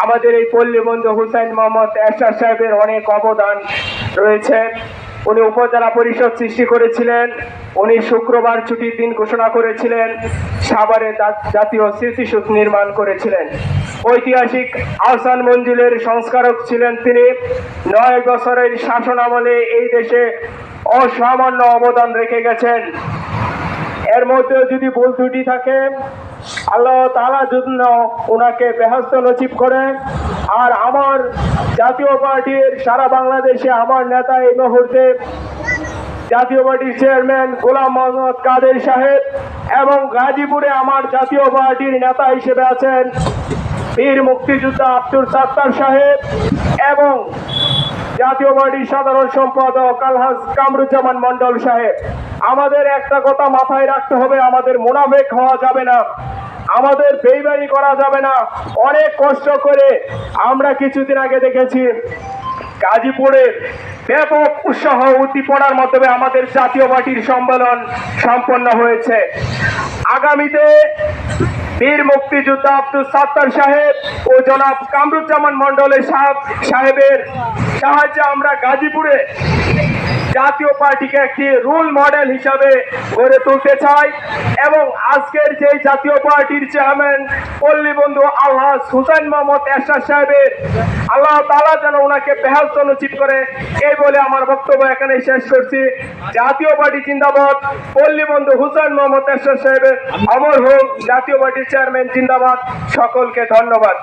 আমাদের এই পল্লী বন্ধু হুসাইন মোহাম্মদ এরশাদ সাহেবের অনেক অবদান রয়েছে। উনি উপজেলা পরিষদ সৃষ্টি করেছিলেন, উনি শুক্রবার ছুটির দিন ঘোষণা করেছিলেন, সাভারে জাতীয় স্মৃতিসৌধ নির্মাণ করেছিলেন। ঐতিহাসিক আহসান মঞ্জিলের সংস্কারক ছিলেন তিনি। 9 বছরের শাসন আমলে এই দেশে অসামান্য অবদান রেখে গেছেন। এর মধ্যে যদি ভুল ত্রুটি থাকে, আল্লাহ তাআলা জন্য ওনাকে বেহেশত নসিব করে। আর আমার জাতীয় পার্টির সারা বাংলাদেশে আমার নেতা এই মুহূর্তে জাতীয় পার্টির চেয়ারম্যান গোলাম মোহাম্মদ কাদের সাহেব, এবং গাজীপুরে আমার জাতীয় পার্টির নেতা হিসেবে আছেন বীর মুক্তিযোদ্ধা আব্দুল সাত্তার সাহেব, এবং জাতীয় পার্টির সাধারণ সম্পাদক আলহাজ কামরুজ্জামান মন্ডল সাহেব। আমাদের একটা কথা মাথায় রাখতে হবে, আমাদের মুনাফেক হওয়া যাবে না, আমাদের বেইমানি করা যাবে না। অনেক কষ্ট করে আমরা কিছুদিন আগে দেখেছি গাজীপুরে ব্যাপক উৎসাহ উদ্দীপনার মাধ্যমে আমাদের জাতীয় পার্টির সম্মেলন সম্পন্ন হয়েছে। আগামীতে বীর মুক্তিযোদ্ধা আব্দুল সাত্তার সাহেব ও জনাব কামরুজ্জামান মন্ডলের সাহেবের সাহায্যে আমরা গাজীপুরে জাতীয় পার্টিকে একটি রোল মডেল হিসাবে গড়ে তুলতে চাই, এবং আজকের যে জাতীয় পার্টির চেয়ারম্যান পল্লী বন্ধু আলহাজ হুসাইন মোহাম্মদ এরশাদ সাহেবের, আল্লাহ তাআলা যেন ওনাকে বেহেশত নসিব করে, এই বলে আমার বক্তব্য এখানে শেষ করছি। জাতীয় পার্টি জিন্দাবাদ, পল্লী বন্ধু হুসাইন মোহাম্মদ এরশাদ সাহেবের অমর হোক, জাতীয় পার্টির চেয়ারম্যান জিন্দাবাদ। সকলকে ধন্যবাদ।